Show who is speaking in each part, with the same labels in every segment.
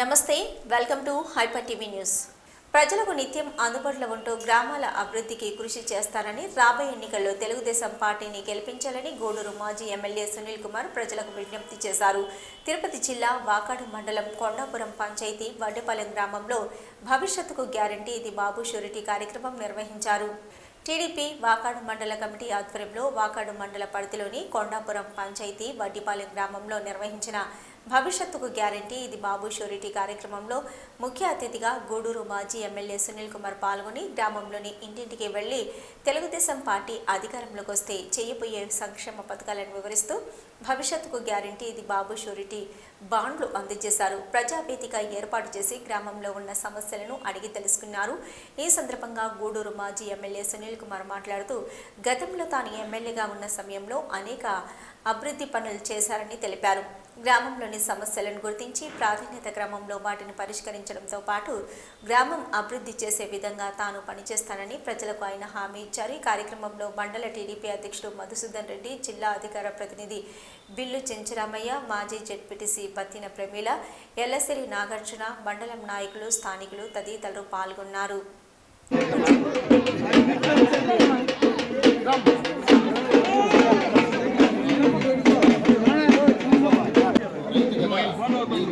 Speaker 1: నమస్తే, welcome to hyper TV news. ప్రజలకు నిత్యం అందుబాటులో ఉంటూ గ్రామాల అభివృద్ధికి కృషి చేస్తారని, రాబోయే ఎన్నికల్లో తెలుగుదేశం పార్టీని గెలిపించాలని గూడూరు మాజీ ఎమ్మెల్యే సునీల్ కుమార్ ప్రజలకు విజ్ఞప్తి చేశారు. తిరుపతి జిల్లా వాకాడు మండలం కొండాపురం పంచాయతీ వడ్డేపాలెం గ్రామంలో భవిష్యత్తుకు గ్యారంటీ ఇది బాబు షూరిటీ కార్యక్రమం నిర్వహించారు. టీడీపీ వాకాడు మండల కమిటీ ఆధ్వర్యంలో వాకాడు మండల పరిధిలోని కొండాపురం పంచాయతీ వడ్డేపాలెం గ్రామంలో నిర్వహించిన భవిష్యత్తుకు గ్యారంటీ ఇది బాబు షూరిటీ కార్యక్రమంలో ముఖ్య అతిథిగా గూడూరు మాజీ ఎమ్మెల్యే సునీల్ కుమార్ పాల్గొని గ్రామంలోని ఇంటింటికి వెళ్లి తెలుగుదేశం పార్టీ అధికారంలోకి వస్తే చేయబోయే సంక్షేమ పథకాలను వివరిస్తూ భవిష్యత్తుకు గ్యారంటీ ఇది బాబు షూరిటీ బాండ్లు అందజేశారు. ప్రజావేదిక ఏర్పాటు చేసి గ్రామంలో ఉన్న సమస్యలను అడిగి తెలుసుకున్నారు. ఈ సందర్భంగా గూడూరు మాజీ ఎమ్మెల్యే సునీల్ కుమార్ మాట్లాడుతూ గతంలో తాను ఎమ్మెల్యేగా ఉన్న సమయంలో అనేక అభివృద్ధి పనులు చేశారని తెలిపారు. గ్రామంలోని సమస్యలను గుర్తించి ప్రాధాన్యత క్రమంలో వాటిని పరిష్కరించడంతో పాటు గ్రామం అభివృద్ధి చేసే విధంగా తాను పనిచేస్తానని ప్రజలకు ఆయన హామీ ఇచ్చారు. ఈ కార్యక్రమంలో మండల టీడీపీ అధ్యక్షుడు మధుసూదన్ రెడ్డి, జిల్లా అధికార ప్రతినిధి బిల్లు చెంచరామయ్య, మాజీ జెడ్పీటీసీ బత్తిన ప్రమీల, ఎల్లసిరి నాగార్జున, మండలం నాయకులు, స్థానికులు తదితరులు పాల్గొన్నారు.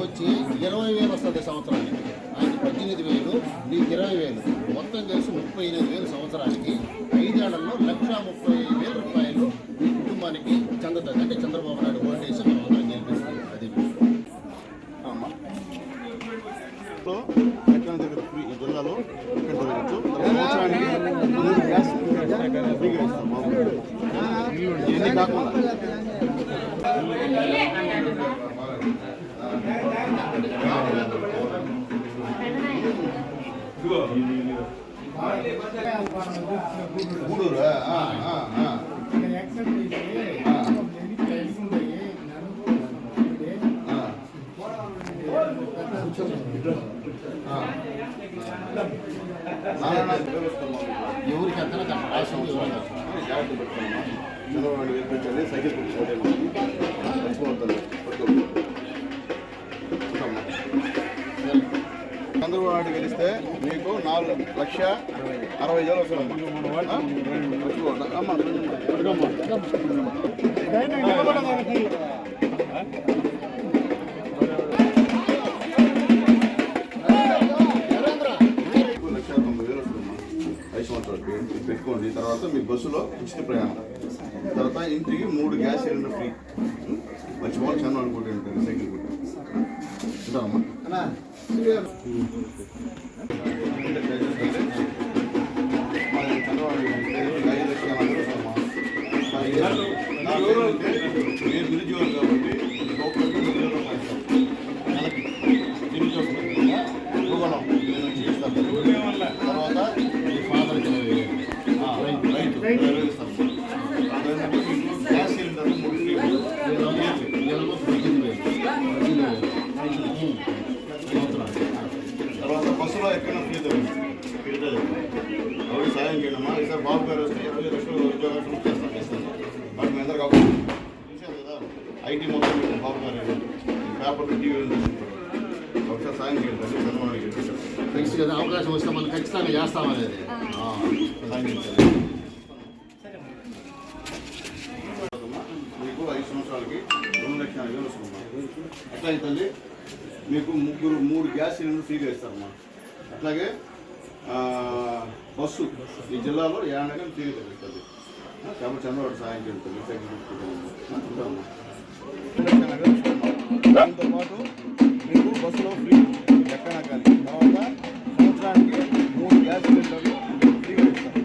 Speaker 2: వచ్చి 20,000 వస్తుంది సంవత్సరానికి, ఆయన 18,000, మీకు 20,000, మొత్తం కలిసి 38,000 సంవత్సరానికి. 5 ఏళ్లలో 1,30,000 రూపాయలు మీ కుటుంబానికి చెందుతుంది. అంటే చంద్రబాబు నాయుడు ఓటేసి మనం అందరం గెలిపిస్తాం. అది ఎక్కడ జరుగుతుంది ఈ జిల్లాలో, ఎక్కడ జరగచ్చు సంవత్సరానికి గ్యాస్ ఫ్రీగా ఇస్తాం. ఇవన్నీ కాకుండా గూడూరు ఎవరికి అంతా జాగ్రత్త పెట్టుకున్నామా. చంద్రబాబు వేపించండి, సైకిల్ చంద్రబాబు నాయుడు గెలిస్తే మీకు 4,60,000 వస్తుంది. పెట్టుకోండి. తర్వాత మీ బస్సులో ఉచిత ప్రయాణం, తర్వాత ఇంటికి 3 గ్యాస్ సిలిండర్ ఫ్రీ. మంచి వాళ్ళు చాలా అనుకుంటుంటారు సైకిల్ కూడా ఉంటామమ్మా. మీరు నిరుద్యోగులు కాబట్టి నెలకి నిరుద్యోగులు భూగోళం చేస్తారు. తర్వాత మీ ఫాదర్కి రైతు ఇస్తాం. Gas cylinder 3 free. 18,000 తర్వాత బస్సులో ఎక్కడైనా ఫ్రీ ఎవరికి సాయం చేయడమ్మా. ఈసారి బాబు గారు వస్తే 20 లక్షల ఉద్యోగాలు చేస్తాను. వాటి మీ అందరు కాబట్టి చూసారు కదా, ఐటీ మొత్తం బాబు గారు పేపర్లు టీవీలు ఒకసారి సాయం చేయండి. చంద్రబాబు నెక్స్ట్ కదా అవకాశం వస్తే మనం ఖచ్చితంగా చేస్తామనేది సాయం చేయాలి. మీకు 5 సంవత్సరాలకి 2,40,000 వస్తుందమ్మా. ఎట్లా అవుతుంది మీకు 3 గ్యాస్ సిలిండర్ ఫ్రీగా ఇస్తారమ్మా. అట్లాగే బస్సు ఈ జిల్లాలో ఏడాది ఫ్రీగా తెలుస్తుంది. కాబట్టి చంద్రబాబు సాయం చేస్తుంది. దాంతో పాటు మీకు బస్సులో ఫ్రీ ఎక్కడా కానీ. తర్వాత సంవత్సరానికి 3 గ్యాస్ సిలిండర్లు ఫ్రీగా ఇస్తారు.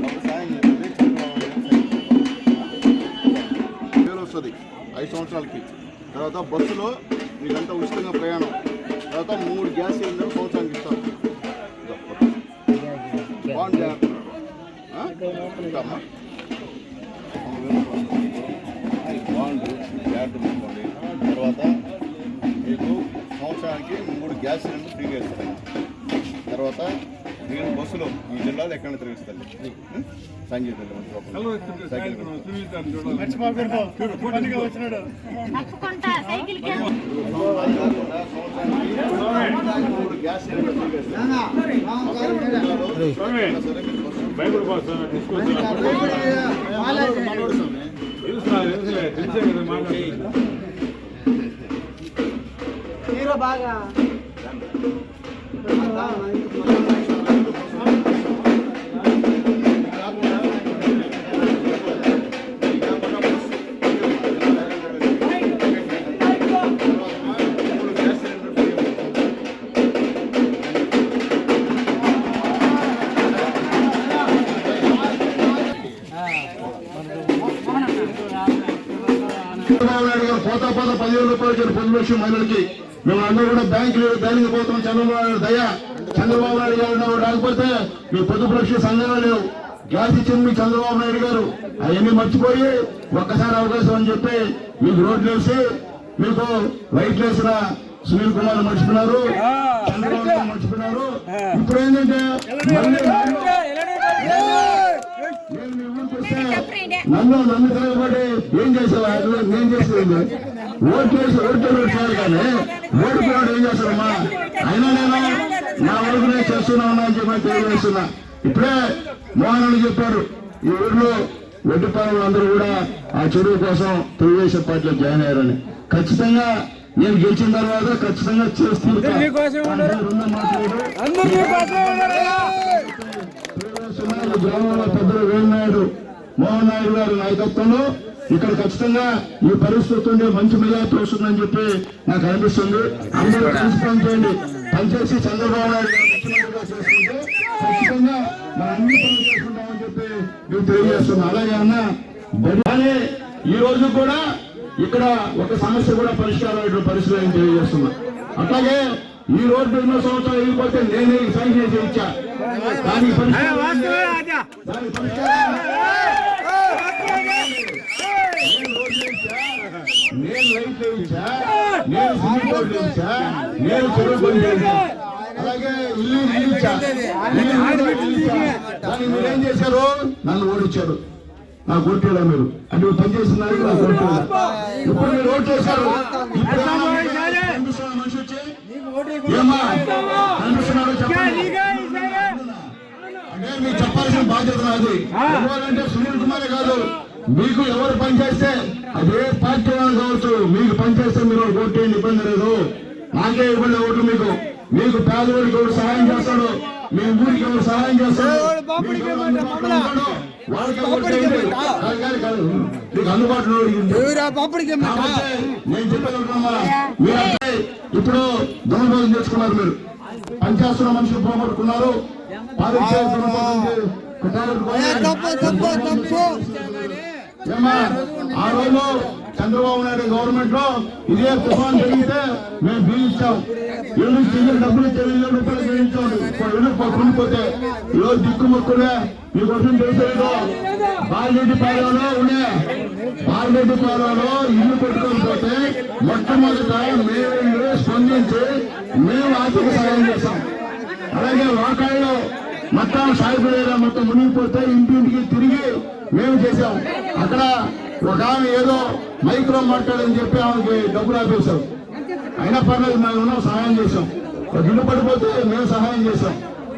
Speaker 2: కాబట్టి సాయం చేస్తుంది. చంద్రబాబు వస్తుంది 5 సంవత్సరాలకి. తర్వాత బస్సులో మీకంతా ఉచితంగా ప్రయాణం. తర్వాత 3 గ్యాస్ సిలిండర్ సంవత్సరానికి ఇస్తాం. బాండ్ ఉంటామా. బాండ్ జాగ్రత్త పెట్టుకోండి. తర్వాత మీకు సంవత్సరానికి 3 గ్యాస్ సిలిండర్ ఫ్రీగా ఇస్తాం. తర్వాత నేను బస్సులో ఈ జిల్లాలో ఎక్కడ తిరిగిస్తాను సంగీత గ్యాస్
Speaker 3: బాగా
Speaker 4: పోతా 10,000 రూపాయలు ఇచ్చారు పొందుపరిచిన మహిళలకి. మేము అందరూ కూడా బ్యాంకుకి పోతాం. చంద్రబాబు నాయుడు దయ, చంద్రబాబు నాయుడు గారు రాకపోతే మీ పొదుపు లక్ష్య సంఘాలు లేవు. గ్యాస్ ఇచ్చింది మీ చంద్రబాబు నాయుడు గారు. అవన్నీ మర్చిపోయి ఒక్కసారి అవకాశం అని చెప్పి మీకు రోడ్లు వేసి మీకు లైట్లు వేసిన సునీల్ కుమార్ మర్చిపోయినారు, చంద్రబాబు నాయుడు మర్చిపోయినారు. ఇప్పుడు ఏంటంటే నన్ను తిరగబడి ఏం చేసేవాళ్ళు, నేను చేసేది ఓట్లు చాలు కానీ ఓడిపోయాడు ఏం చేస్తారమ్మా. అయినా నేను నా వరకు నేను చేస్తున్నా అని చెప్పి తెలియజేస్తున్నా. ఇప్పుడే మోహన్ చెప్పారు ఈ ఊర్లో వడ్డీపాలెం అందరూ కూడా ఆ చెరువు కోసం తెలుగుదేశం పార్టీలో జాయిన్ అయ్యారని. ఖచ్చితంగా నేను గెలిచిన తర్వాత ఖచ్చితంగా చేస్తున్నాను. గ్రామంలో పెద్దలు వేణునాయుడు మోహన్ నాయుడు గారి నాయకత్వంలో ఇక్కడ ఖచ్చితంగా ఈ పరిస్థితి ఉండే మంచి మెజార్టీ వస్తుందని చెప్పి నాకు అనిపిస్తుంది. అందరూ కలిసి పనిచేయండి. పనిచేసి చంద్రబాబు నాయుడు గారు ముఖ్యమంత్రిగా చేసుకుంటే ఖచ్చితంగా మనం అన్ని పనులు చేసుకుంటామని చెప్పి మేము తెలియజేస్తున్నాం. అలాగే అన్న కానీ ఈ రోజు కూడా ఇక్కడ ఒక సమస్య కూడా పరిష్కారం పరిస్థితి తెలియజేస్తున్నా. అట్లాగే ఈ రోడ్డు 2 సంవత్సరాలు వెళ్ళిపోతే నేనే సైన్ చేసి ఇచ్చా. దాని నేను లైట్ వేయించా, నేను సిమెంట్ రోడ్లు వేయించా, నేను చెరువు పని చేయించా, అలాగే ఇల్లు ఇచ్చా. దాన్ని మీరు ఏం చేశారు? నన్ను ఓడించారు. నాకు ఓట్లేదా మీరు అంటే పనిచేస్తున్నారు. నాకు ఓట్లేదా? ఇప్పుడు మీరు ఓటు చేశారు. మనిషి వచ్చి ఏమా కనిపిస్తున్నారో చెప్పండి. అంటే మీకు చెప్పాల్సిన బాధ్యత నాది. ఎవరంటే సునీల్ కుమారే కాదు, మీకు ఎవరు పనిచేస్తే అదే పార్టీ వాళ్ళు కావచ్చు, మీకు పనిచేస్తే మీరు ఓటేయండి, ఇబ్బంది లేదు. నాకే ఇబ్బంది ఓట్లు మీకు. మీకు పేదవాడికి ఎవరు సహాయం చేస్తాడు, మీ ఊరికి ఎవరు సహాయం చేస్తాడు, వాళ్ళకి మీకు అందుబాటులో నేను చెప్పేది. ఇప్పుడు దొంగతనం చేసుకున్నారు. మీరు పనిచేస్తున్న మనుషులు పోగొట్టుకున్నారు. ఆ రోజు చంద్రబాబు నాయుడు గవర్నమెంట్ లో ఇదే తుఫాన్ జరిగితే మేము బిల్లు ఇచ్చాం. ఇల్లు డబ్బులు ఇచ్చే 1,000 రూపాయలు చెల్లించాం. ఇల్లు కొనుక్కోతే ఈరోజు దిక్కుముక్కునే మీకు వచ్చిన తెలిసేదో బాలరెడ్డిపాలెంలో ఉండే బాలరెడ్డిపాలెంలో ఇల్లు కొట్టుకొని పోతే మొట్టమొదట మేము స్పందించి మేము ఆర్థిక సహాయం చేస్తాం. అలాగే వాకాయలో మొత్తం సాయిపడేలా మొత్తం మునిగిపోతే ఇంటింటికి తిరిగి మేము చేశాం. అక్కడ ఒక ఆమె ఏదో మైక్రో మాట్లాడని చెప్పి ఆమెకి డబ్బులు ఆపేశాం. అయినా పర్లేదు, మేము ఉన్నాం, సహాయం చేశాం. ఇల్లు పడిపోతే మేము సహాయం చేశాం.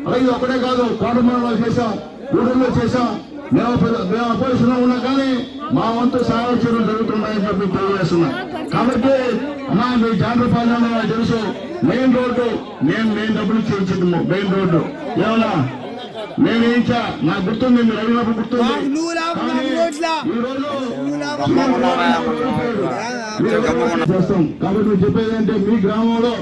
Speaker 4: అలాగే ఒకటే కాదు, కోటమండలో చేశాం, ఊళ్ళో చేశాం. మేము అపోజిషన్లో ఉన్నా కానీ మా వంతు సహాయం చేయడం జరుగుతున్నాయని చెప్పి తెలియజేస్తున్నాం. కాబట్టి అమ్మా మీ జాండ్రపాలెంలో నాకు తెలుసు, మెయిన్ రోడ్డు నేను డబ్బులు చేయించింది. మెయిన్ రోడ్డు ఏమన్నా నేను వేయించా, నాకు గుర్తుంది, మీరు అడిగినప్పుడు గుర్తుంది. చేస్తాం. కాబట్టి మీరు చెప్పేది అంటే మీ గ్రామంలో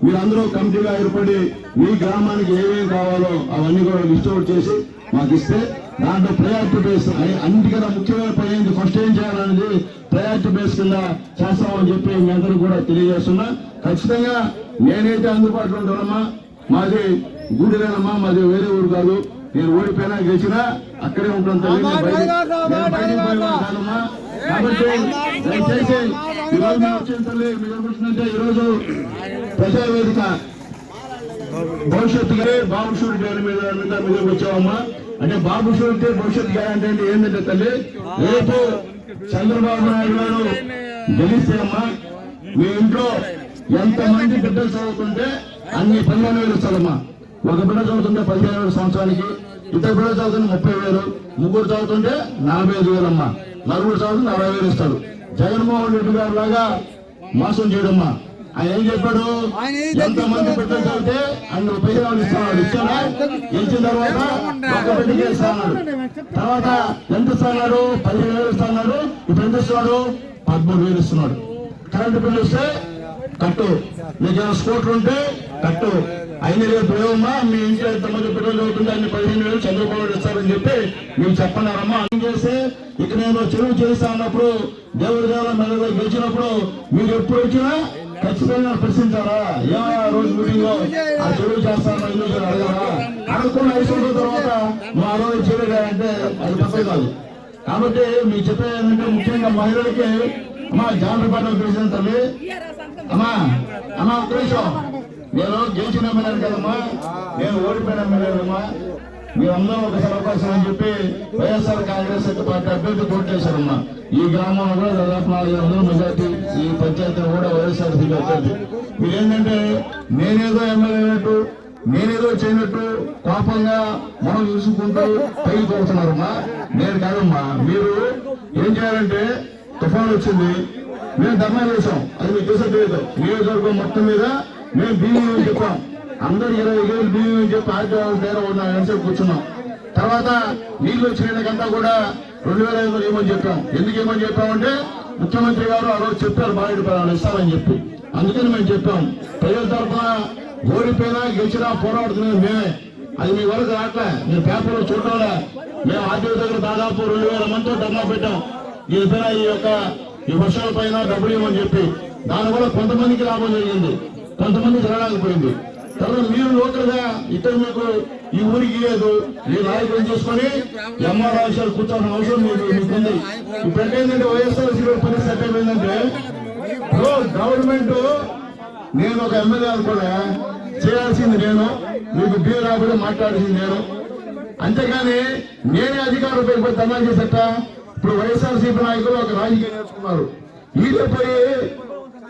Speaker 4: మీరందరూ కమిటీగా ఏర్పడి మీ గ్రామానికి ఏమేమి కావాలో అవన్నీ కూడా లిస్ట్ అవుట్ చేసి మాకు ఇస్తే దాంట్లో ప్రయారిటీ బేస్ అన్నిటికన్నా ముఖ్యమైన పని ఏంటి, ఫస్ట్ ఏం చేయాలనేది ప్రయారిటీ బేస్ కింద చేస్తామని చెప్పి మీ అందరూ కూడా తెలియజేస్తున్నా. ఖచ్చితంగా నేనైతే అందుబాటులో ఉంటానమ్మా. మాది గూడెలేనమ్మా, మాది వేరే ఊరు కాదు. నేను ఓడిపోయినా గెలిచినా అక్కడే ఉంటాను కాదమ్మా. కాబట్టి దయచేసి ఈరోజు వచ్చిన తల్లి మీరు కూర్చుంటే ఈరోజు ప్రజావేదిక భవిష్యత్తు బాబు షూరిటీ మీద వచ్చావమ్మా. అంటే బాబు షూరిటీ భవిష్యత్తు గ్యారంటీ అంటే ఏంటంటే తల్లి, రేపు చంద్రబాబు నాయుడు గారు గెలిస్తే అమ్మా మీ ఇంట్లో ఎంతమంది బిడ్డలు చదువుతుంటే అన్ని 15,000 ఇస్తారమ్మా. ఒక బిడ్డ చదువుతుంటే 15,000 సంవత్సరానికి, ఇద్దరు బిడ్డ చదువుతుంటే 30,000, ముగ్గురు చదువుతుంటే 45,000 అమ్మా, నలుగురు చదువుతుంటే 40,000 ఇస్తాడు. జగన్మోహన్ రెడ్డి గారు లాగా మోసం చేయడమ్మా. ఆయన ఏం చెప్పాడు, ఎంతమంది బిడ్డలు చదివితే అన్ని 15,000 ఇస్తున్నాడు. ఇచ్చాడా? ఇచ్చిన తర్వాత ఒక బిడ్డకే ఇస్తున్నాడు. తర్వాత ఎంత ఇస్తున్నాడు? 15,000 ఇస్తున్నాడు. ఇప్పుడు ఎంత ఇస్తున్నాడు? 13,000 ఇస్తున్నాడు. కరెంటు బిల్లు ఇస్తే కట్టు, మీకు స్కూటర్ ఉంటే కట్టు. అయిన రేపు ఏమమ్మా మీ ఇంట్లో ఎంతమంది బిడ్డలు చదువుతుంటే అన్ని 15,000 చంద్రబాబు ఇస్తారని చెప్పి మీరు చెప్పన్నారమ్మా. ఏం చేస్తే ఇక నేను చెరువు చేస్తా అన్నప్పుడు దేవుడి దేవాలయం మీద గెలిచినప్పుడు మీరు ఎప్పుడు వచ్చినా ఖచ్చితంగా ప్రశ్నించారా? ఏమయ్యా రోజు మీటింగ్ లో ఆ చెరువు చేస్తాను ఎందుకు అడగరా? అడగకుండా 5 సంవత్సరాల తర్వాత నువ్వు ఆ రోజు చేయలేదంటే అది పద్ధతి కాదు. కాబట్టి మీకు చెప్పేది ఏంటంటే ముఖ్యంగా మహిళలకి అమ్మా జాగ్రత్త తెలిసిన తల్లి అమ్మా ఒక నిమిషం. నేను గెలిచిన ఎమ్మెల్యేను కదమ్మా, నేను ఓడిపోయిన ఎమ్మెల్యేనమ్మా. మీరందరూ ఒకసారి అవకాశం అని చెప్పి వైఎస్ఆర్ కాంగ్రెస్ పార్టీ అభ్యర్థి పోటీ చేశారమ్మా. ఈ గ్రామంలో కూడా దాదాపు 400 మెజార్టీ, ఈ పంచాయతీలో కూడా వైఎస్ఆర్ సీపీ అభ్యర్థి. మీరేంటంటే నేనేదో ఎమ్మెల్యే అయినట్టు, నేనేదో చేయనట్టు కోపంగా మనం చూసుకుంటూ పైకి పోతున్నారమ్మా. నేను కాదమ్మా. మీరు ఏం చేయాలంటే తుఫాను వచ్చింది, మేము ధర్నా చేసాం, అది మీకు తెలియదు. నియోజకవర్గం మొత్తం మీద మేము బియ్యం చెప్పాం, అందరు 20,000 బియ్యం చెప్పి ఆదివారం దగ్గర ఉన్న కూర్చున్నాం. తర్వాత నీళ్లు వచ్చినంతా కూడా 2,500 ఏమని చెప్పాం. ఎందుకు ఏమని చెప్పామంటే ముఖ్యమంత్రి గారు ఆ రోజు చెప్పారు బారెడ్డి పదాలు ఇస్తామని చెప్పి. అందుకని మేము చెప్పాం ప్రజల తరఫున ఓడిపోయినా గెలిచినా పోరాడుతున్నది మేమే. అది మీ వరకు రావట్లే, మీరు పేపర్లో చూడాలా. మేము ఆర్టీఓ దగ్గర దాదాపు 2,000 మందితో ధర్నా పెట్టాం. దీనిపైన ఈ వర్షాల పైన డబ్బులు ఇవ్వమని చెప్పి. దానివల్ల కొంతమందికి లాభం జరిగింది, కొంతమంది జరగలేకపోయింది. తర్వాత మీరు లోకల్ గా ఇక్కడ మీకు ఈ ఊరికి లేదు, ఈ నాయకులు చేసుకొని ఎంఆర్ ఆఫీసర్ కూర్చోవాల్సిన అవసరం మీకుంది. ఇప్పుడు ఏంటంటే వైఎస్ఆర్ పరిస్థితి ఏమైందంటే గవర్నమెంట్ నేను ఒక ఎమ్మెల్యే అనుకున్నా చేయాల్సింది నేను, మీకు బియ్యం రాబడి మాట్లాడాల్సింది నేను. అంతేగాని నేనే అధికారులు పోయి ధర్నా చేసేట. ఇప్పుడు వైఎస్ఆర్సీపీ నాయకులు ఒక రాజకీయం నేర్చుకున్నారు. వీళ్ళే పోయి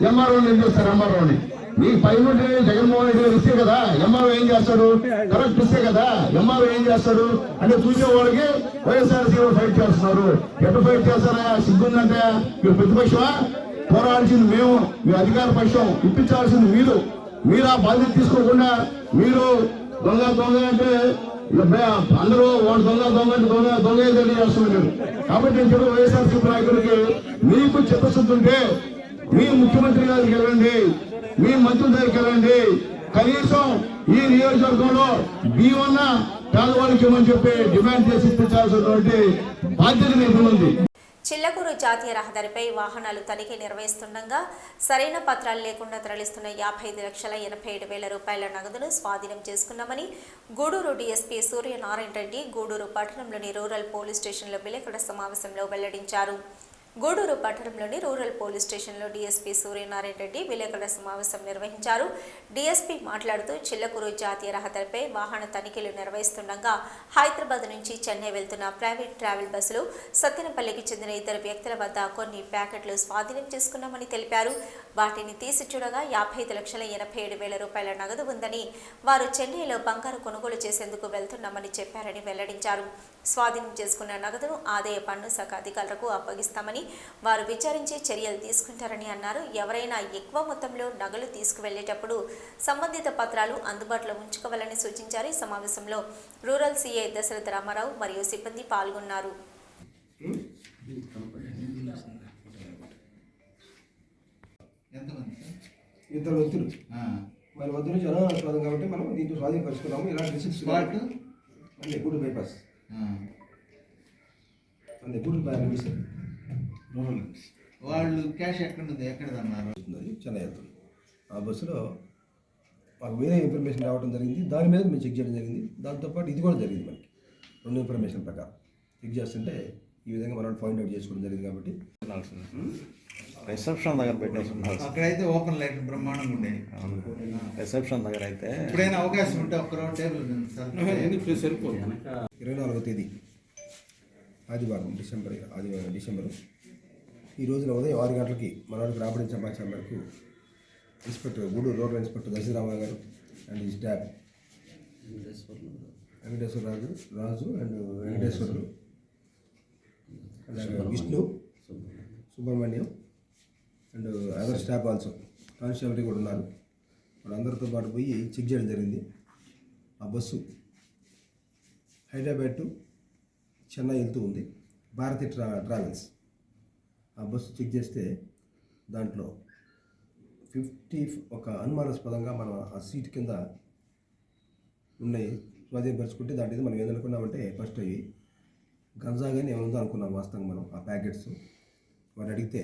Speaker 4: ఎంఆర్ఓని ఏం చేస్తారు? ఎంఆర్ఓని నీకు పైన జగన్మోహన్ రెడ్డి గారు ఇస్తే కదా ఎంఆర్ఓ ఏం చేస్తాడు? కరెక్ట్ ఇస్తే కదా ఎంఆర్ఓ ఏం చేస్తాడు అంటే చూసే వాళ్ళకి వైఎస్ఆర్సీపీ ఫైట్ చేస్తున్నారు. ఎప్పుడు ఫైట్ చేస్తారా? సిగ్గుందంటే మీరు ప్రతిపక్షమా? పోరాడాల్సింది మేము, మీ అధికార పక్షం. ఇప్పించాల్సింది మీరు ఆ బాధ్యత తీసుకోకుండా మీరు దొంగ అంటే అందరూ వాడు దొంగ తెలియ చేస్తున్నారు. కాబట్టి నేను చెప్పిన వైఎస్ఆర్సీపీ నాయకులకి మీకు చిత్తశుద్ధి ఉంటే మీ ముఖ్యమంత్రి గారికి వెళ్ళండి, మీ మంత్రుల దగ్గరికి వెళ్ళండి. కనీసం ఈ నియోజకవర్గంలో బియ్యం పేదవాళ్ళకి ఇవ్వమని చెప్పి డిమాండ్ చేసి ఇప్పించాల్సినటువంటి బాధ్యత మీకు ఉంది.
Speaker 1: చిల్లకూరు జాతీయ రహదారిపై వాహనాలు తనిఖీ నిర్వహిస్తుండగా సరైన పత్రాలు లేకుండా తరలిస్తున్న 55,87,000 రూపాయల నగదును స్వాధీనం చేసుకున్నామని గూడూరు డీఎస్పీ సూర్యనారాయణ రెడ్డి గూడూరు పట్టణంలోని రూరల్ పోలీస్ స్టేషన్లో విలేకరుల సమావేశంలో వెల్లడించారు. గూడూరు పట్టణంలోని రూరల్ పోలీస్ స్టేషన్లో డీఎస్పీ సూర్యనారాయణ రెడ్డి విలేకరుల సమావేశం నిర్వహించారు. డీఎస్పీ మాట్లాడుతూ చిల్లకూరు జాతీయ రహదారిపై వాహన తనిఖీలు నిర్వహిస్తుండగా హైదరాబాద్ నుంచి చెన్నై వెళ్తున్న ప్రైవేట్ ట్రావెల్ బస్సులు సత్తెనపల్లికి చెందిన 2 వ్యక్తుల వద్ద కొన్ని ప్యాకెట్లు స్వాధీనం చేసుకున్నామని తెలిపారు. వాటిని తీసి చూడగా 55,87,000 రూపాయల నగదు ఉందని, వారు చెన్నైలో బంగారు కొనుగోలు చేసేందుకు వెళ్తున్నామని చెప్పారని వెల్లడించారు. స్వాధీనం చేసుకున్న నగదును ఆదాయ పన్ను శాఖ అధికారులకు అప్పగిస్తామని, వారు విచారించి చర్యలు తీసుకుంటారని అన్నారు. ఎవరైనా ఎక్కువ మొత్తంలో నగలు తీసుకువెళ్లేటప్పుడు సంబంధిత పత్రాలు అందుబాటులో ఉంచుకోవాలని సూచించారు. ఈ సమావేశంలో రూరల్ సీఐ దశరథ రామారావు మరియు సిబ్బంది పాల్గొన్నారు.
Speaker 3: ఇద్దరు వ్యక్తులు మరి వద్ద నుంచి అనుమానాస్పదం కాబట్టి మనం దీంట్లో స్వాధీనపరుచుకున్నాము. ఇలాంటి రిసిప్ట్స్ అంటే గుడ్ బైపాస్ అంటే గుడ్ బైపాస్
Speaker 5: వాళ్ళు క్యాష్ ఎక్కడన్నారు
Speaker 3: చెన్నై వెళ్తుంది. ఆ బస్సులో మాకు వేరే ఇన్ఫర్మేషన్ రావడం జరిగింది, దాని మీద మేము చెక్ చేయడం జరిగింది. దాంతోపాటు ఇది కూడా జరిగింది. మనకి 2 ఇన్ఫర్మేషన్ ప్రకారం చెక్ చేస్తుంటే ఈ విధంగా మనం పాయింట్ అవుట్ చేసుకోవడం జరిగింది. కాబట్టి
Speaker 6: రిసెప్షన్ దగ్గర పెట్టేసి ఉన్నారు.
Speaker 5: అక్కడైతే ఓపెన్ లైట్ బ్రహ్మాండంగా ఉండేది.
Speaker 6: రిసెప్షన్ దగ్గర అయితే
Speaker 5: ఎప్పుడైనా అవకాశం ఉంటే ఒక్క టేబుల్ సార్
Speaker 3: 24వ తేదీ ఆదివారం డిసెంబరు ఈ రోజున ఉదయం 6 గంటలకి మనవాడికి రాబడిన సమాచారం మేరకు inspector Gudur rural inspector Dasaramaiah గారు అండ్ ఈ స్టాఫ్ వెంకటేశ్వర రాజు అండ్ వెంకటేశ్వరులు అలాగే Vishnu Subrahmanyam and other staff also constable కూడా ఉన్నారు. వాళ్ళందరితో పాటు పోయి చెక్ చేయడం జరిగింది. ఆ బస్సు హైదరాబాద్ టు చెన్నై వెళ్తూ ఉంది, భారతి ట్రావెల్స్. ఆ బస్సు చెక్ చేస్తే దాంట్లో 50 ఒక అనుమానాస్పదంగా మనం ఆ సీట్ కింద ఉన్నాయి స్వాధీనపరుచుకుంటే దాంట్లో మనం ఏదనుకున్నామంటే ఫస్ట్ అవి గంజాగానే ఏముందో అనుకున్నాం. వాస్తవంగా మనం ఆ ప్యాకెట్స్ వారు అడిగితే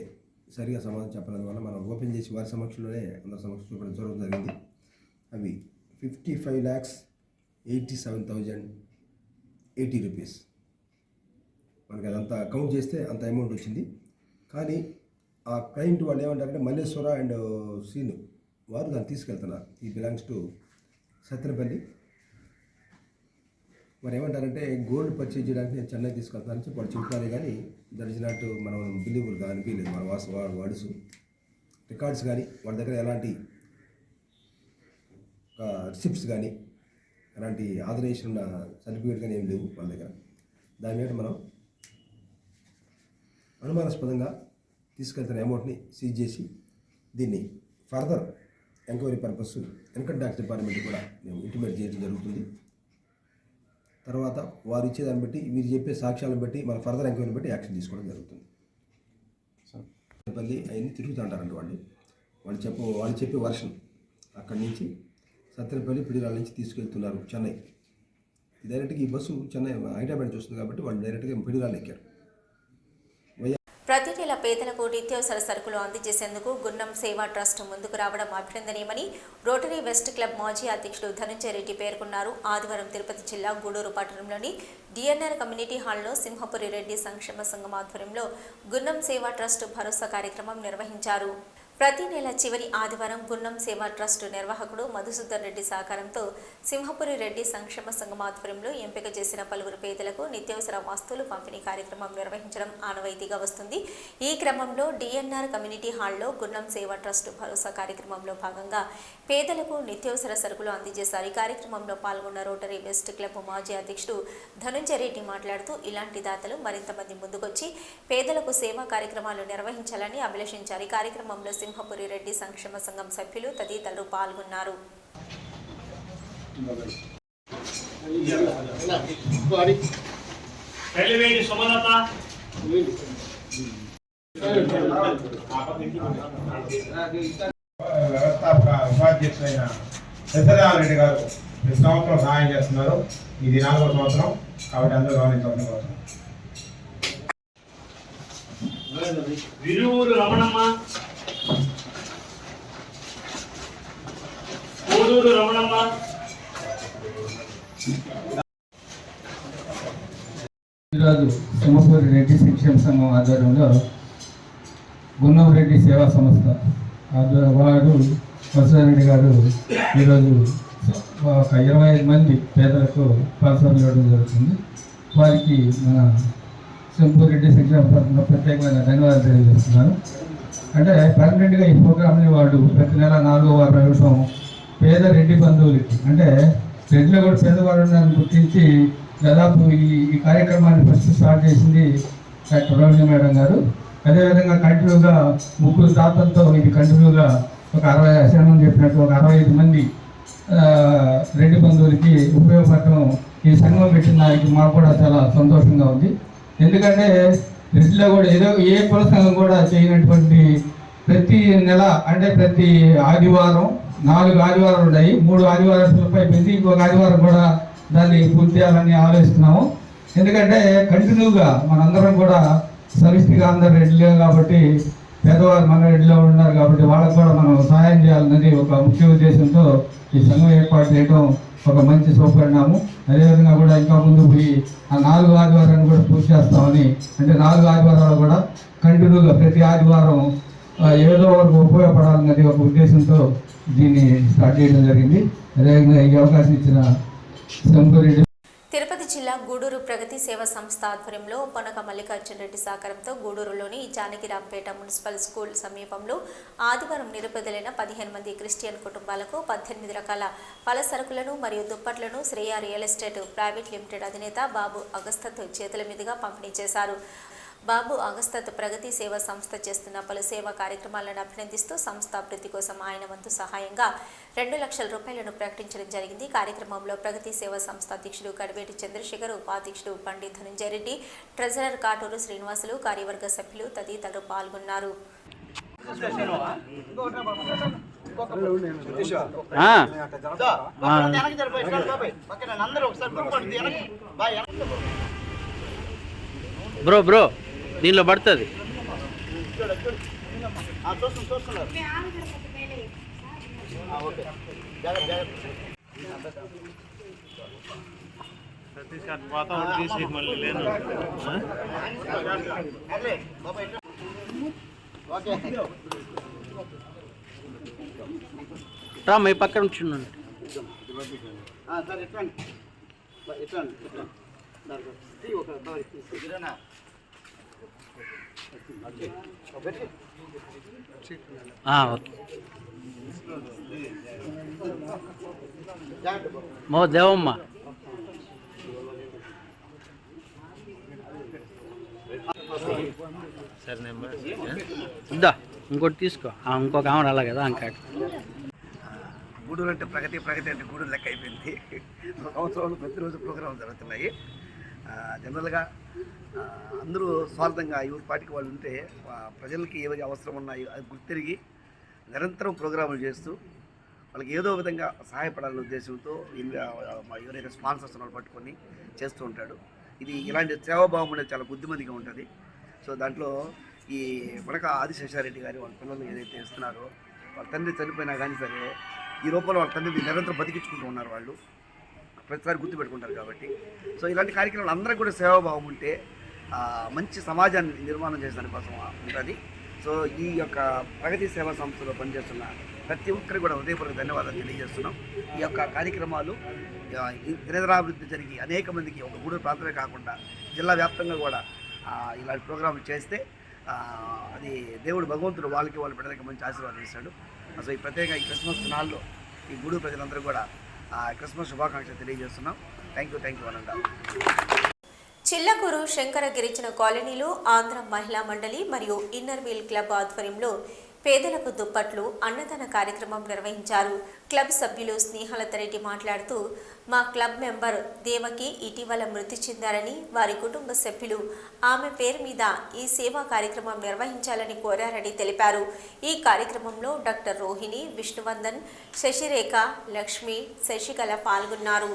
Speaker 3: సరిగా సమాధానం చెప్పడం వల్ల మనం ఓపెన్ చేసి వారి సమక్షంలోనే అందరి సమక్షం చూపడం జరిగింది. అవి 55,87,080 రూపీస్. మనకి అదంతా కౌంట్ చేస్తే అంత అమౌంట్ వచ్చింది. కానీ ఆ క్లయింట్ వాళ్ళు ఏమంటారంటే మల్లేశ్వర అండ్ సీను వారు దాన్ని తీసుకెళ్తున్నారు. ఈ బిలాంగ్స్ టు సత్తెనపల్లి. మరి ఏమంటారంటే గోల్డ్ పర్చేజ్ చేయడానికి నేను చెన్నై తీసుకెళ్తానని చెప్పి వాళ్ళు చెప్తారే కానీ దట్ ఇస్ నాట్ మనం బిలీవబుల్గా అనిపించలేదు. మన వాడుస్ రికార్డ్స్ కానీ వాళ్ళ దగ్గర ఎలాంటి రిసిప్ట్స్ కానీ ఎలాంటి ఆథరైజేషన్ ఉన్న సర్టిఫికేట్ కానీ ఏం లేవు వాళ్ళ దగ్గర. దాని మీద మనం అనుమానాస్పదంగా తీసుకెళ్తున్న అమౌంట్ని సీజ్ చేసి దీన్ని further enquiry purpose income tax department కూడా మేము ఇంటిమేట్ చేయడం జరుగుతుంది. తర్వాత వారు ఇచ్చేదాన్ని బట్టి వీరు చెప్పే సాక్ష్యాలను బట్టి మన ఫర్దర్ ఎంక్వైరీ బట్టి యాక్షన్ తీసుకోవడం జరుగుతుంది. పల్లి అవన్నీ తిరుగుతుంటారంట వాళ్ళు చెప్పే వర్షన్ అక్కడి నుంచి సత్తెనపల్లి పిడిరాల నుంచి తీసుకెళ్తున్నారు చెన్నై. డైరెక్ట్గా ఈ బస్సు చెన్నై హైదరాబాద్ చూస్తుంది కాబట్టి వాళ్ళు డైరెక్ట్గా పిడిరాలు ఎక్కారు.
Speaker 1: ప్రతి నెల పేదలకు నిత్యావసర సరుకులు అందజేసేందుకు గున్నం సేవా ట్రస్ట్ ముందుకు రావడం అభినందనీయమని రోటరీ వెస్ట్ క్లబ్ మాజీ అధ్యక్షుడు ధనంజయ రెడ్డి పేర్కొన్నారు. ఆదివారం తిరుపతి జిల్లా గూడూరు పట్టణంలోని డిఎన్ఆర్ కమ్యూనిటీ హాల్లో సింహపురి రెడ్డి సంక్షేమ సంఘం ఆధ్వర్యంలో గున్నం సేవా ట్రస్ట్ భరోసా కార్యక్రమం నిర్వహించారు. ప్రతి నెల చివరి ఆదివారం గున్నం సేవా ట్రస్ట్ నిర్వాహకుడు మధుసూదన్ రెడ్డి సహకారంతో సింహపురి రెడ్డి సంక్షేమ సంఘం ఆధ్వర్యంలో ఎంపిక చేసిన పలువురు పేదలకు నిత్యావసర వస్తువులు పంపిణీ కార్యక్రమం నిర్వహించడం ఆనవాయితీగా వస్తుంది. ఈ క్రమంలో డిఎన్ఆర్ కమ్యూనిటీ హాల్లో గున్నం సేవా ట్రస్ట్ భరోసా కార్యక్రమంలో భాగంగా పేదలకు నిత్యావసర సరుకులు అందజేశారు. ఈ కార్యక్రమంలో పాల్గొన్న రోటరీ వెస్ట్ క్లబ్ మాజీ అధ్యక్షుడు ధనంజయ రెడ్డి మాట్లాడుతూ ఇలాంటి దాతలు మరింత మంది ముందుకొచ్చి పేదలకు సేవా కార్యక్రమాలు నిర్వహించాలని అభిలషించారు. ఈ కార్యక్రమంలో సింహపురి రెడ్డి సంక్షేమ సంఘం సభ్యులు తదితరులు పాల్గొన్నారు.
Speaker 7: వ్యవస్థాపక ఉపాధ్యక్షులైన దశరామరెడ్డి గారు ఈ సంవత్సరం సహాయం చేస్తున్నారు. ఇది 4వ సంవత్సరం కాబట్టి అందరూ గమనించవలసిన కోసం.
Speaker 8: విరువురు రమణమ్మ, కోడూరు రమణమ్మ,
Speaker 9: ఈరోజు సింహపురి రెడ్డి సంక్షేమ సంఘం ఆధ్వర్యంలో గున్నం రెడ్డి సేవా సంస్థ వారు వసరెడ్డి గారు ఈరోజు ఒక 25 మంది పేదలకు పాల్సర్లు ఇవ్వడం జరుగుతుంది. వారికి మన సింహపురి రెడ్డి సంక్షేమ సంఘంలో ప్రత్యేకమైన ధన్యవాదాలు తెలియజేస్తున్నాను. అంటే పర్మనెంట్గా ఈ ప్రోగ్రామ్ని వాళ్ళు ప్రతి నెల 4వ వారం ఇవ్వడం పేద రెడ్డి బంధువులకి, అంటే రెడ్డిలో కూడా పేదవాళ్ళు ఉన్నారని గుర్తించి దాదాపు ఈ కార్యక్రమాన్ని ఫస్ట్ స్టార్ట్ చేసింది డాక్టర్ రమణి మేడం గారు. అదేవిధంగా కంటిన్యూగా 3 తాతలతో ఇది కంటిన్యూగా ఒక 60 చెప్పినట్టు ఒక 65 మంది రెడ్డి బంధువులకి ఉపయోగపడటం ఈ సంఘం పెట్టిన దానికి మాకు కూడా చాలా సంతోషంగా ఉంది. ఎందుకంటే రెడ్డిలో కూడా ఏదో ఏ కుల సంఘం కూడా చేయనటువంటి ప్రతి నెల అంటే ప్రతి ఆదివారం 4 ఆదివారాలు ఉన్నాయి. 3 ఆదివారాలపై పెంచి ఇంకొక ఆదివారం కూడా దాన్ని పూర్తి చేయాలని ఆలోచిస్తున్నాము. ఎందుకంటే కంటిన్యూగా మనందరం కూడా సమిష్టిగా అందరు రెడ్డిలో కాబట్టి పేదవారు మన రెడ్డిలో ఉన్నారు కాబట్టి వాళ్ళకు కూడా మనం సహాయం చేయాలన్నది ఒక ముఖ్య ఉద్దేశంతో ఈ సంఘం ఏర్పాటు చేయడం ఒక మంచి శుభపరిణామం. అదేవిధంగా కూడా ఇంకా ముందు పోయి ఆ 4 ఆదివారాన్ని కూడా పూర్తి చేస్తామని, అంటే 4 ఆదివారాలు కూడా కంటిన్యూగా ప్రతి ఆదివారం ఏదో వరకు ఉపయోగపడాలన్నది ఒక ఉద్దేశంతో దీన్ని స్టార్ట్ చేయడం జరిగింది. అదేవిధంగా ఈ అవకాశం ఇచ్చిన సంపూరెడ్డి.
Speaker 1: తిరుపతి జిల్లా గూడూరు ప్రగతి సేవా సంస్థ ఆధ్వర్యంలో పొనక మల్లికార్జున రెడ్డి సహకారంతో గూడూరులోని జానకిరాంపేట మున్సిపల్ స్కూల్ సమీపంలో ఆదివారం నిరుపేదలైన 15 మంది క్రిస్టియన్ కుటుంబాలకు 18 రకాల పల సరుకులను మరియు దుప్పట్లను Shreya real estate private limited అధినేత బాబు అగస్తత్ చేతుల మీదుగా పంపిణీ చేశారు. బాబు అగస్తత్ ప్రగతి సేవా సంస్థ చేస్తున్న పలు సేవా కార్యక్రమాలను అభినందిస్తూ సంస్థ అభివృద్ధి కోసం ఆయన వంతు సహాయంగా 2 లక్షల రూపాయలను ప్రకటించడం జరిగింది. కార్యక్రమంలో ప్రగతి సేవా సంస్థ అధ్యక్షుడు కడివేటి చంద్రశేఖర్, ఉపాధ్యక్షుడు పండిత్ ధనంజయ రెడ్డి, ట్రెజరర్ కాటూరు శ్రీనివాసులు, కార్యవర్గ సభ్యులు తదితరులు పాల్గొన్నారు.
Speaker 8: బ్రో దీనిలో పడుతుంది. మీ పక్కన ఉంచున్నాను. మో దేవమ్మ ఇంకోటి తీసుకో. ఇంకొక ఆమె అలా కదా అంకా.
Speaker 10: గూడూరు అంటే ప్రగతి అంటే గూడూరు లెక్క అయిపోయింది. సంవత్సరంలో ప్రతిరోజు ప్రోగ్రాంలు జరుగుతున్నాయి. జనరల్గా అందరూ స్వార్థంగా ఎవరి పార్టీకి వాళ్ళు ఉంటే ప్రజలకి ఏవైతే అవసరం ఉన్నాయో అది గుర్తిరిగి నిరంతరం ప్రోగ్రాములు చేస్తూ వాళ్ళకి ఏదో విధంగా సహాయపడాలనే ఉద్దేశంతో ఎవరైతే స్పాన్సర్స్ వాళ్ళు పట్టుకొని చేస్తూ ఉంటాడు. ఇది ఇలాంటి సేవాభావం అనేది చాలా బుద్ధిమందిగా ఉంటుంది. సో దాంట్లో ఈ మనక ఆదిశేషారెడ్డి గారి వాళ్ళ పిల్లలు ఏదైతే ఇస్తున్నారో వాళ్ళ తండ్రి చనిపోయినా కానీ సరే ఈ రూపంలో వాళ్ళ తండ్రిని నిరంతరం బతికించుకుంటూ ఉన్నారు. వాళ్ళు ప్రతిసారి గుర్తుపెట్టుకుంటారు కాబట్టి. సో ఇలాంటి కార్యక్రమాలు అందరికీ కూడా సేవాభావం ఉంటే మంచి సమాజాన్ని నిర్మాణం చేసే కోసం ఉంటుంది. సో ఈ యొక్క ప్రగతి సేవా సంస్థలో పనిచేస్తున్న ప్రతి ఒక్కరికి కూడా హృదయపూర్వక ధన్యవాదాలు తెలియజేస్తున్నాం. ఈ యొక్క కార్యక్రమాలు నిరంతరాభివృద్ధి జరిగి అనేక మందికి ఒక గూడూరు ప్రాంతమే కాకుండా జిల్లా వ్యాప్తంగా కూడా ఇలాంటి ప్రోగ్రాములు చేస్తే అది దేవుడు భగవంతుడు వాళ్ళకి వాళ్ళ బిడ్డలకి మంచి ఆశీర్వాదం ఇస్తాడు. సో ఈ ప్రత్యేకంగా ఈ క్రిస్మస్ దినాల్లో ఈ గూడూరు ప్రజలందరూ కూడా క్రిస్మస్ శుభాకాంక్షలు తెలియజేస్తున్నాం. థ్యాంక్ యూ అనంత.
Speaker 1: చిల్లకూరు శంకర గిరిజన కాలనీలో ఆంధ్ర మహిళా మండలి మరియు ఇన్నర్ వీల్ క్లబ్ ఆధ్వర్యంలో పేదలకు దుప్పట్లు అన్నదాన కార్యక్రమం నిర్వహించారు. క్లబ్ సభ్యులు స్నేహలతరెడ్డి మాట్లాడుతూ మా క్లబ్ మెంబర్ దేవకి ఇటీవల మృతి చెందారని వారి కుటుంబ సభ్యులు ఆమె పేరు మీద ఈ సేవా కార్యక్రమం నిర్వహించాలని కోరారని తెలిపారు. ఈ కార్యక్రమంలో డాక్టర్ రోహిణి, విష్ణువందన్, శశిరేఖ, లక్ష్మి, శశికళ పాల్గొన్నారు.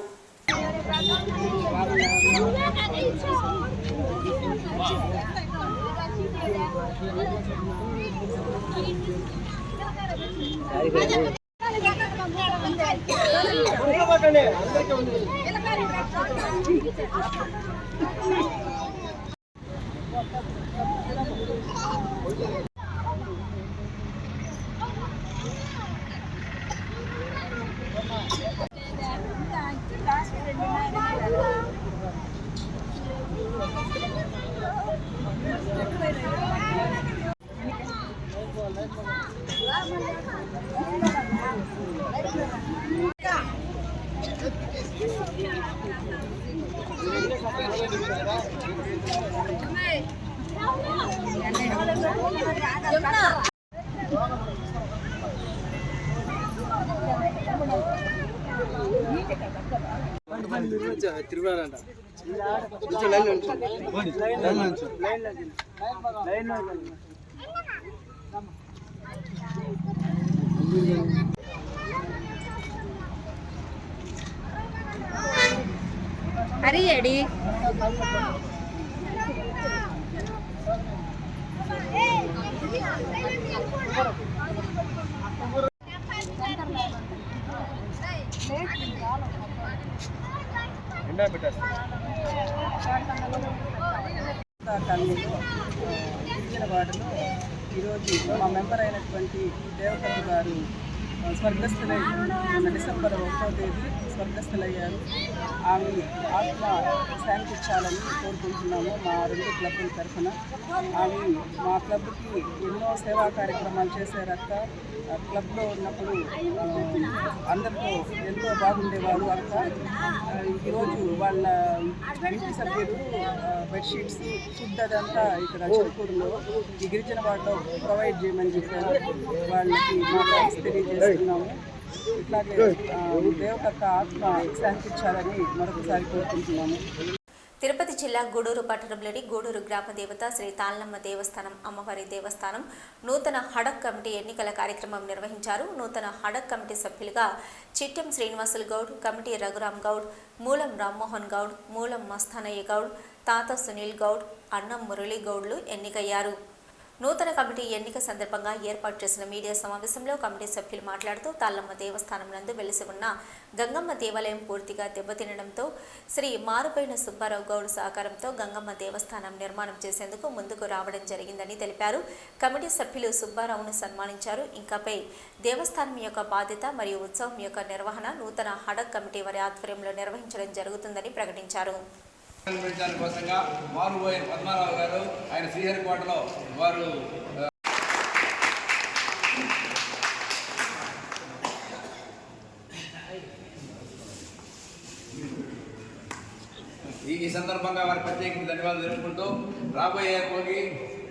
Speaker 11: అరియేడి ఎండా పెట్టేస్తా గిరిజన వార్డులో ఈరోజు మా మెంబర్ అయినటువంటి దేవకమ్మ గారు స్వర్గస్థులై డిసెంబర్ 1వ తేదీ స్వర్గస్థులయ్యారు. ఆమె ఆత్మ శాంతించాలని కోరుకుంటున్నాము మా 2 క్లబ్ల తరఫున. ఆమె మా క్లబ్కి ఎన్నో సేవా కార్యక్రమాలు చేశారక్క. క్లబ్లో ఉన్నప్పుడు అందరితో ఎంతో బాగుండేవారు అక్క. ఈరోజు వాళ్ళ ఇంటి సభ్యులు బెడ్షీట్స్ ఫుడ్ అదంతా ఇక్కడ చిరుకూరులో ఈ గిరిజన వార్డులో ప్రొవైడ్ చేయమని చెప్పారు. వాళ్ళకి మా థ్యాంక్స్ తెలియజేస్తున్నాము. ఇట్లాగే దేవకక్క ఆత్మ శాంతించాలని మరొకసారి కోరుకుంటున్నాము.
Speaker 1: తిరుపతి జిల్లా గూడూరు పట్టణంలోని గూడూరు గ్రామ దేవత శ్రీ తాళ్ళమ్మ దేవస్థానం అమ్మవారి దేవస్థానం నూతన హడక్ కమిటీ ఎన్నికల కార్యక్రమం నిర్వహించారు. నూతన హడక్ కమిటీ సభ్యులుగా చిట్టెం శ్రీనివాసులు గౌడ్, కమిటీ రఘురామ్ గౌడ్, మూలం రామ్మోహన్ గౌడ్, మూలం మస్తానయ్య గౌడ్, తాత సునీల్ గౌడ్, అన్నం మురళీ గౌడ్లు ఎన్నికయ్యారు. నూతన కమిటీ ఎన్నిక సందర్భంగా ఏర్పాటు చేసిన మీడియా సమావేశంలో కమిటీ సభ్యులు మాట్లాడుతూ తాళ్ళమ్మ దేవస్థానం నందు వెలిసి ఉన్న గంగమ్మ దేవాలయం పూర్తిగా దెబ్బతినడంతో శ్రీ మారుపోయిన సుబ్బారావు గౌడ్ సహకారంతో గంగమ్మ దేవస్థానం నిర్మాణం చేసేందుకు ముందుకు రావడం జరిగిందని తెలిపారు. కమిటీ సభ్యులు సుబ్బారావును సన్మానించారు. ఇంకాపై దేవస్థానం యొక్క బాధ్యత మరియు ఉత్సవం యొక్క నిర్వహణ నూతన హడక్ కమిటీ వారి ఆధ్వర్యంలో నిర్వహించడం జరుగుతుందని ప్రకటించారు.
Speaker 12: కోసంగా మారుపోయిన పద్మారావు గారు ఆయన శ్రీహరికోటలో వారు ఈ సందర్భంగా వారి ప్రత్యేకించి ధన్యవాదాలు తెలుపుకుంటూ రాబోయే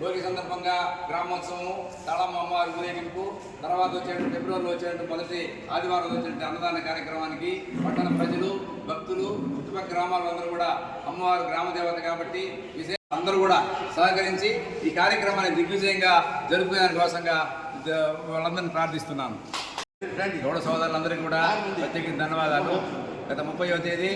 Speaker 12: భోగి సందర్భంగా గ్రామోత్సవం తాళమ్మ అమ్మవారి ఊరేగింపు తర్వాత వచ్చేటువంటి ఫిబ్రవరిలో వచ్చేటువంటి మొదటి ఆదివారం వచ్చేటువంటి అన్నదాన కార్యక్రమానికి పట్టణ ప్రజలు భక్తులు చుట్టుపక్కల గ్రామాల అందరూ కూడా అమ్మవారు గ్రామదేవత కాబట్టి అందరూ కూడా సహకరించి ఈ కార్యక్రమాన్ని దిగ్విజయంగా జరుపుకునే కోసంగా వాళ్ళందరినీ ప్రార్థిస్తున్నాను. గౌడ సోదరులందరికీ కూడా ప్రత్యేకించి ధన్యవాదాలు. గత 30వ తేదీ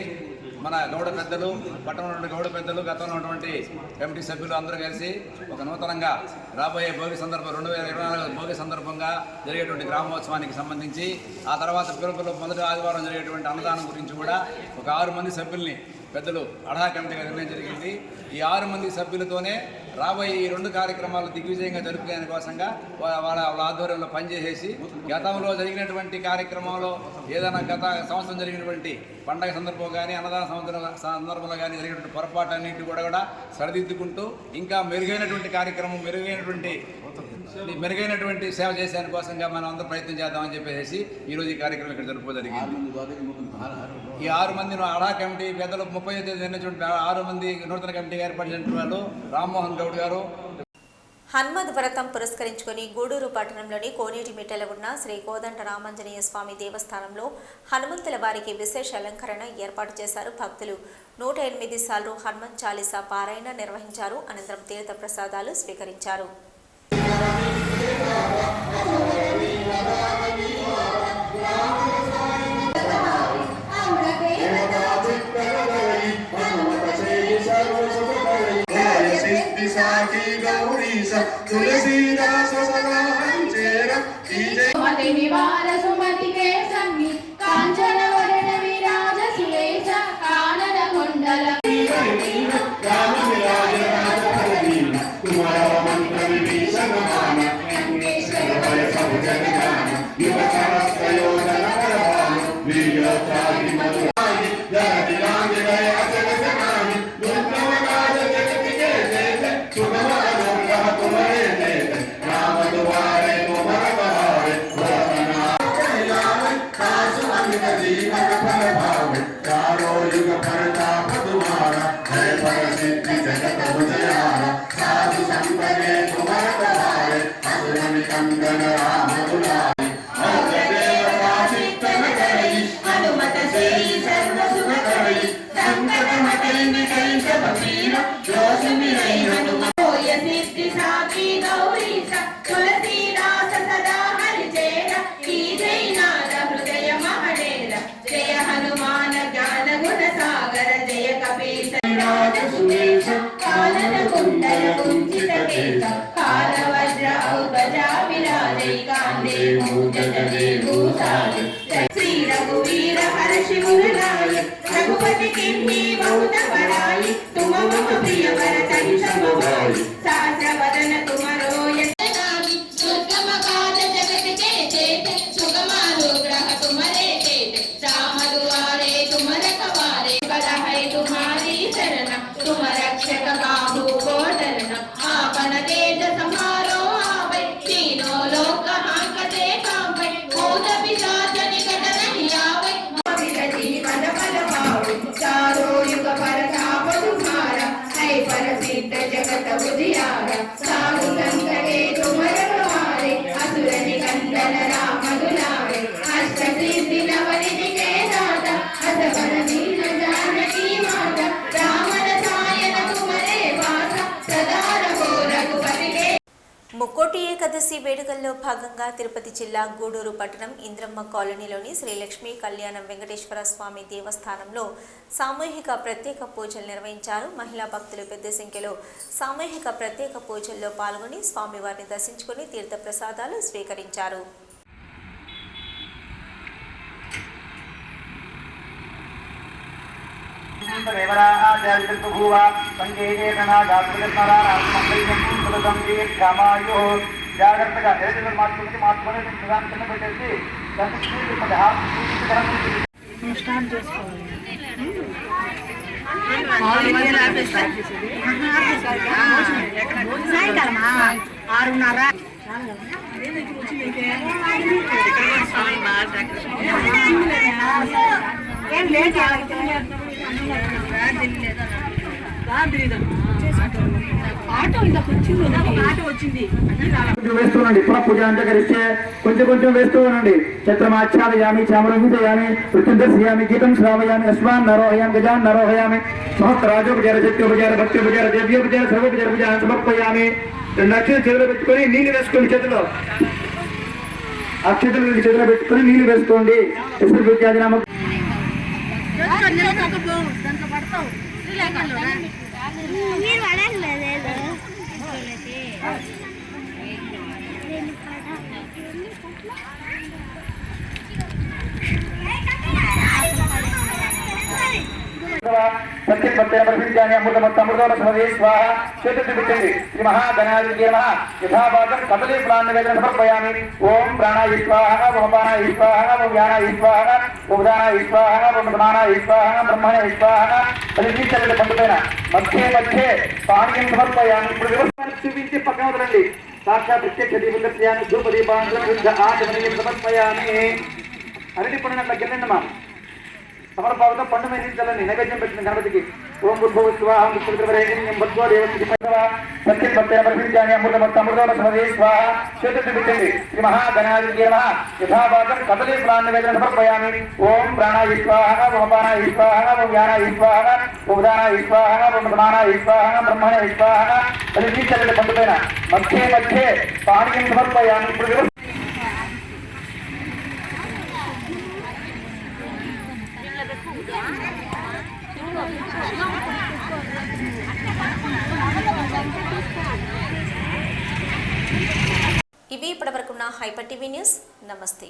Speaker 12: మన గౌడ పెద్దలు పట్టణంలో గౌడ పెద్దలు గతంలో ఉన్నటువంటి కమిటీ సభ్యులు అందరూ కలిసి ఒక నూతనంగా రాబోయే భోగి సందర్భం 2024 భోగి సందర్భంగా జరిగేటువంటి గ్రామోత్సవానికి సంబంధించి ఆ తర్వాత పిలుపులో మొదటి ఆదివారం జరిగేటువంటి అన్నదానం గురించి కూడా ఒక 6 మంది సభ్యుల్ని పెద్దలు అడహా కమిటీగా నిర్ణయం జరిగింది. ఈ 6 మంది సభ్యులతోనే రాబోయే ఈ 2 కార్యక్రమాలు దిగ్విజయంగా జరుపుకునే కోసంగా వాళ్ళ ఆధ్వర్యంలో పనిచేసేసి గతంలో జరిగినటువంటి కార్యక్రమంలో ఏదైనా గత సంవత్సరం జరిగినటువంటి పండగ సందర్భం కానీ అన్నదాన సందర్భంలో కానీ జరిగినటువంటి పొరపాటు అన్నింటి కూడా సరిదిద్దుకుంటూ ఇంకా మెరుగైనటువంటి కార్యక్రమం మెరుగైనటువంటి సేవ చేసే కోసంగా మనం అందరూ ప్రయత్నం చేద్దామని చెప్పేసి ఈరోజు ఈ కార్యక్రమం ఇక్కడ జరుపుకోవడం జరిగింది. ఈ 6 మంది అడా కమిటీ పెద్దలు 30వ తేదీ నిర్ణయించిన 6 మంది నూతన కమిటీగా ఏర్పడిన వాళ్ళు రామ్మోహన్ గౌడ్ గారు.
Speaker 1: హనుమద్ వ్రతం పురస్కరించుకొని గూడూరు పట్టణంలోని కోనేటిమిట్టలో ఉన్న శ్రీ కోదండ రామాంజనేయ స్వామి దేవస్థానంలో హనుమంతుల వారికి విశేష అలంకరణ ఏర్పాటు చేశారు. భక్తులు 108 సార్లు హనుమన్ చాలీసా పారాయణ నిర్వహించారు. అనంతరం తీర్థ ప్రసాదాలు స్వీకరించారు.
Speaker 13: रघुपति किन्नी बहुत बड़ाई तुम मम प्रिय भरत ही समभाई पावन तेज समारो आवै तीनों लोक हांकते कांपै भूत पिशाच निकट नहीं आवै जीवन फल पावै चारों युग परताप तुम्हारा है प्रसिद्ध जगत उजियारा साधु संत के तुम रखवारे असुर निकंदन राम दुलारे अष्ट सिद्धि नवनिधि के दाता असबर दीन जानकी माता राम रसायन तुम्हारे वासा सदा रहो रघुपति के
Speaker 1: ముక్కోటి ఏకాదశి వేడుకల్లో భాగంగా తిరుపతి జిల్లా గూడూరు పట్టణం ఇంద్రమ్మ కాలనీలోని శ్రీ లక్ష్మీ కళ్యాణం వెంకటేశ్వర స్వామి దేవస్థానంలో సామూహిక ప్రత్యేక పూజలు నిర్వహించారు. మహిళా భక్తులు పెద్ద సంఖ్యలో సామూహిక ప్రత్యేక పూజల్లో పాల్గొని స్వామివారిని దర్శించుకుని తీర్థ ప్రసాదాలు స్వీకరించారు.
Speaker 10: జాగ్రత్తగా ఏదైనా మార్చుకొని నిదానం కింద పెట్టేసి
Speaker 11: స్టార్ట్ చేసుకోవాలి. సాయంకాలమా 6:30 ఏం లేట్ ఆటో వచ్చింది
Speaker 10: వేస్తూనండి పూజ అంతకరిస్తే కొంచెం వేస్తూ ఉండండి. చత్రమాచ్ఛాదయామి చామరూపయామి మృత్యుదర్శయామి గీతం శ్రావయామి అశ్వాన్ నరోహయామి గజాన్ నరోహయామి సహస్రాజోపచార శక్త్యోపచార భక్త్యోపచార దేవ్యోపచార సర్వోపచార పూజాన్ని సమర్పయామి. 2 అక్షతలు చేతిలో పెట్టుకొని నీళ్లు వేసుకోండి. చేతిలో అక్షతలు చేతిలో పెట్టుకొని నీళ్లు వేసుకోండి. ఎప్పుడు పూజాదినామ యథాపాతం కదలీ ప్లాన్ నివేదన సమర్పయామి. ఓం ప్రాణాయ స్వాహ ఓం అపానాయ స్వాహ ఓం జ్ఞానాయ స్వాహ ఓం ఉదానాయ స్వాహ ఓం ప్రమాణాయ స్వాహ బ్రహ్మణే స్వాహ. అది తీసుకెళ్ళి పండుగైన మధ్యే పానీయం సమర్పయామి. ఇప్పుడు వ్యవస్థను చూపించి పక్కన వదలండి. సాక్షాత్ ప్రత్యక్ష దీపదర్శయాన్ని ధూపదీపాన్ని ఆచమనీయం సమర్పయామి. అరటి పండుగ తగ్గిందమ్మా. సమర్పాలతో పండు మీద చల్లని నైవేద్యం పెట్టిన గణపతికి. ఓం భూర్భువ స్వాహ భద్వో దేవస్థితి సత్యం భక్తైన పరిశీలించాలి. అమృతమృతమృతమృతమృతే స్వాహ. చేతులు పెట్టండి. శ్రీ మహాగణాధిపతయే నమః. యథాపాతం కదలీ ప్లాన్ నివేదన సమర్పయామి. ఓం ప్రాణాయ స్వాహ ఓం అపానాయ స్వాహ ఓం జ్ఞానాయ స్వాహ ఓం ఉదానాయ స్వాహ ఓం ప్రమాణాయ స్వాహ బ్రహ్మణే స్వాహ. అది తీసుకెళ్ళి పండుగైన మధ్యే పానీయం సమర్పయామి. ఇప్పుడు
Speaker 1: ఇవి ఇప్పటివరకున్న హైపర్ టీవీ న్యూస్. నమస్తే.